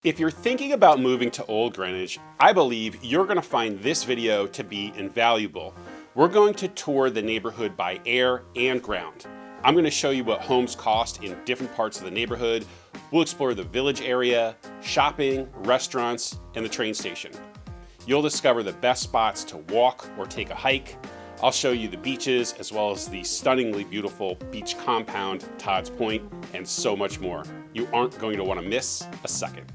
If you're thinking about moving to Old Greenwich, I believe you're going to find this video to be invaluable. We're going to tour the neighborhood by air and ground. I'm going to show you what homes cost in different parts of the neighborhood. We'll explore the village area, shopping, restaurants, and the train station. You'll discover the best spots to walk or take a hike. I'll show you the beaches as well as the stunningly beautiful beach compound, Todd's Point, and so much more. You aren't going to want to miss a second.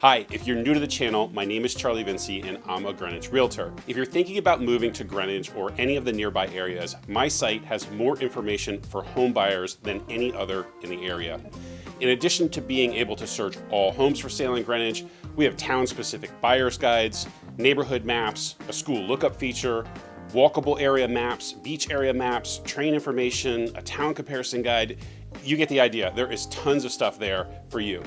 Hi, if you're new to the channel, my name is Charlie Vinci and I'm a Greenwich Realtor. If you're thinking about moving to Greenwich or any of the nearby areas, my site has more information for home buyers than any other in the area. In addition to being able to search all homes for sale in Greenwich, we have town-specific buyer's guides, neighborhood maps, a school lookup feature, walkable area maps, beach area maps, train information, a town comparison guide. You get the idea. There is tons of stuff there for you.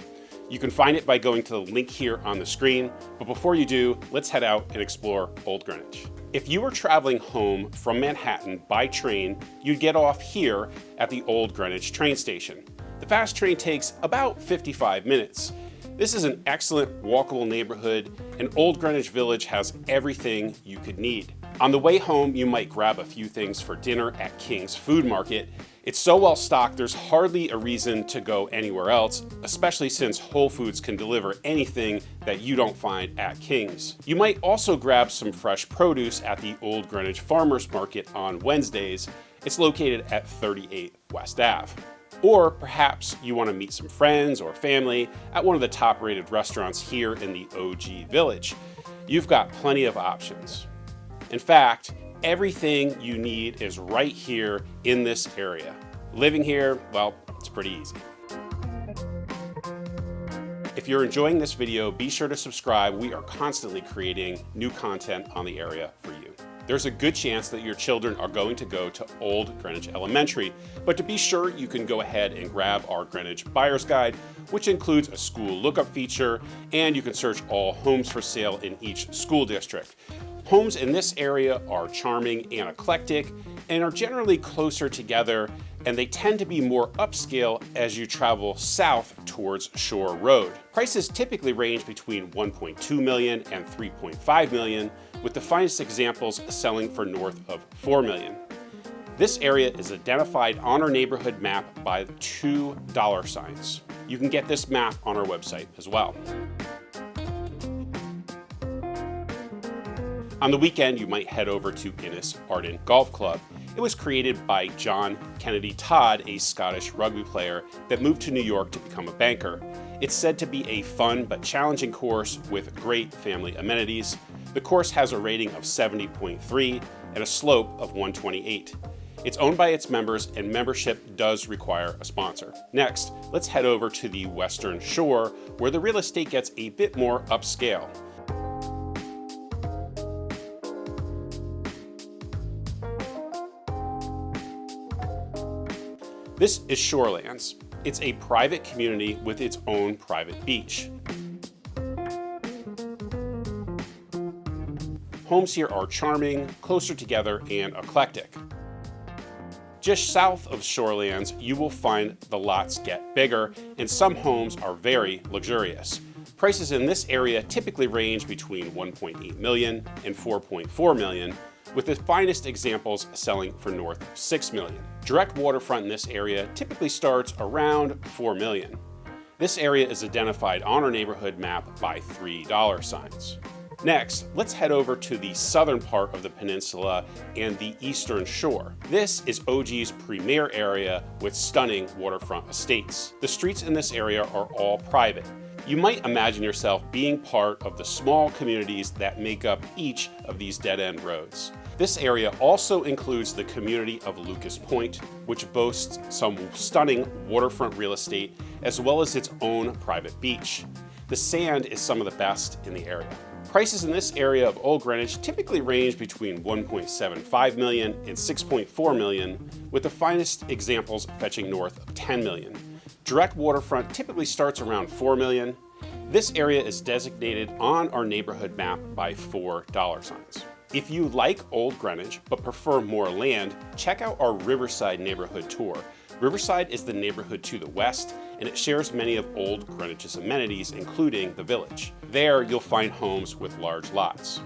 You can find it by going to the link here on the screen, but before you do, let's head out and explore Old Greenwich. If you were traveling home from Manhattan by train, you'd get off here at the Old Greenwich train station. The fast train takes about 55 minutes. This is an excellent walkable neighborhood, and Old Greenwich Village has everything you could need. On the way home, you might grab a few things for dinner at King's Food Market. It's so well stocked, there's hardly a reason to go anywhere else, especially since Whole Foods can deliver anything that you don't find at King's. You might also grab some fresh produce at the Old Greenwich Farmers Market on Wednesdays. It's located at 38 West Ave. Or perhaps you want to meet some friends or family at one of the top-rated restaurants here in the OG Village. You've got plenty of options. In fact, everything you need is right here in this area. Living here, well, it's pretty easy. If you're enjoying this video, be sure to subscribe. We are constantly creating new content on the area for you. There's a good chance that your children are going to go to Old Greenwich Elementary, but to be sure, you can go ahead and grab our Greenwich Buyer's Guide, which includes a school lookup feature, and you can search all homes for sale in each school district. Homes in this area are charming and eclectic and are generally closer together, and they tend to be more upscale as you travel south towards Shore Road. Prices typically range between $1.2 million and $3.5 million, with the finest examples selling for north of $4 million. This area is identified on our neighborhood map by $2. You can get this map on our website as well. On the weekend, you might head over to Innis Arden Golf Club. It was created by John Kennedy Todd, a Scottish rugby player that moved to New York to become a banker. It's said to be a fun but challenging course with great family amenities. The course has a rating of 70.3 and a slope of 128. It's owned by its members, and membership does require a sponsor. Next, let's head over to the Western Shore, where the real estate gets a bit more upscale. This is Shorelands. It's a private community with its own private beach. Homes here are charming, closer together, and eclectic. Just south of Shorelands, you will find the lots get bigger, and some homes are very luxurious. Prices in this area typically range between $1.8 million and $4.4 million, with the finest examples selling for north of $6 million. Direct waterfront in this area typically starts around $4 million. This area is identified on our neighborhood map by $3. Next, let's head over to the southern part of the peninsula and the Eastern Shore. This is OG's premier area with stunning waterfront estates. The streets in this area are all private. You might imagine yourself being part of the small communities that make up each of these dead-end roads. This area also includes the community of Lucas Point, which boasts some stunning waterfront real estate as well as its own private beach. The sand is some of the best in the area. Prices in this area of Old Greenwich typically range between $1.75 million and $6.4 million, with the finest examples fetching north of $10 million. Direct waterfront typically starts around $4 million. This area is designated on our neighborhood map by $4. If you like Old Greenwich but prefer more land, check out our Riverside Neighborhood tour. Riverside is the neighborhood to the west, and it shares many of Old Greenwich's amenities, including the Village. There, you'll find homes with large lots.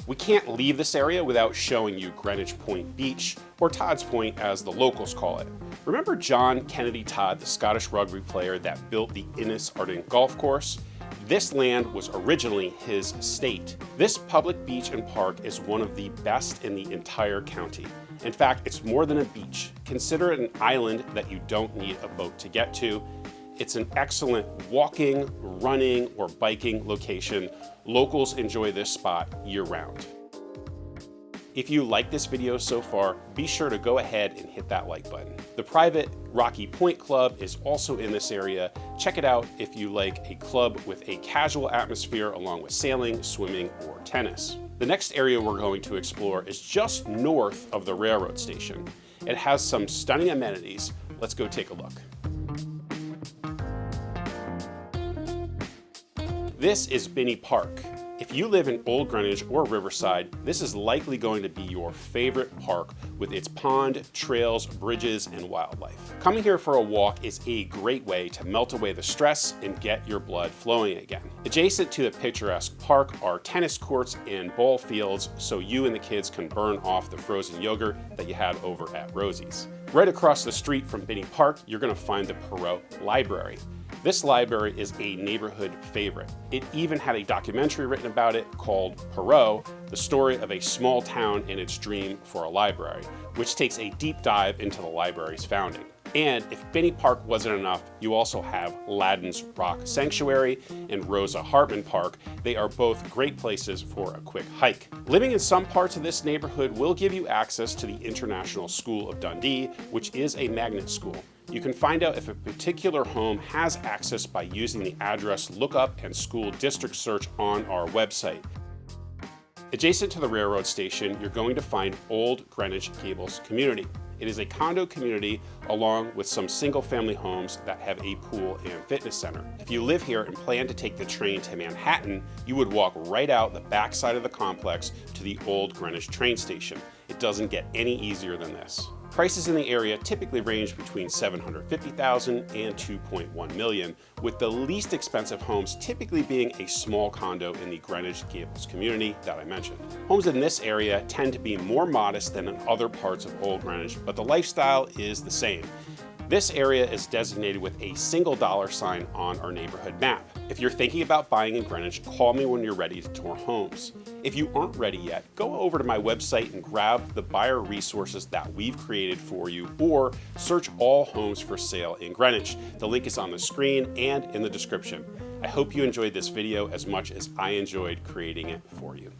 We can't leave this area without showing you Greenwich Point Beach, or Todd's Point as the locals call it. Remember John Kennedy Todd, the Scottish rugby player that built the Innis Arden Golf Course? This land was originally his estate. This public beach and park is one of the best in the entire county. In fact, it's more than a beach. Consider it an island that you don't need a boat to get to. It's an excellent walking, running, or biking location. Locals enjoy this spot year-round. If you like this video so far, be sure to go ahead and hit that like button. The private Rocky Point Club is also in this area. Check it out if you like a club with a casual atmosphere along with sailing, swimming, or tennis. The next area we're going to explore is just north of the railroad station. It has some stunning amenities. Let's go take a look. This is Benny Park. If you live in Old Greenwich or Riverside, this is likely going to be your favorite park with its pond, trails, bridges, and wildlife. Coming here for a walk is a great way to melt away the stress and get your blood flowing again. Adjacent to the picturesque park are tennis courts and ball fields so you and the kids can burn off the frozen yogurt that you had over at Rosie's. Right across the street from Benny Park, you're going to find the Perot Library. This library is a neighborhood favorite. It even had a documentary written about it called Perot, the story of a small town and its dream for a library, which takes a deep dive into the library's founding. And if Benny Park wasn't enough, you also have Ladden's Rock Sanctuary and Rosa Hartman Park. They are both great places for a quick hike. Living in some parts of this neighborhood will give you access to the International School of Dundee, which is a magnet school. You can find out if a particular home has access by using the address lookup and school district search on our website. Adjacent to the railroad station, you're going to find Old Greenwich Gables Community. It is a condo community along with some single-family homes that have a pool and fitness center. If you live here and plan to take the train to Manhattan, you would walk right out the back side of the complex to the Old Greenwich train station. It doesn't get any easier than this. Prices in the area typically range between $750,000 and $2.1 million, with the least expensive homes typically being a small condo in the Greenwich Gables community that I mentioned. Homes in this area tend to be more modest than in other parts of Old Greenwich, but the lifestyle is the same. This area is designated with a single dollar sign on our neighborhood map. If you're thinking about buying in Greenwich, call me when you're ready to tour homes. If you aren't ready yet, go over to my website and grab the buyer resources that we've created for you, or search all homes for sale in Greenwich. The link is on the screen and in the description. I hope you enjoyed this video as much as I enjoyed creating it for you.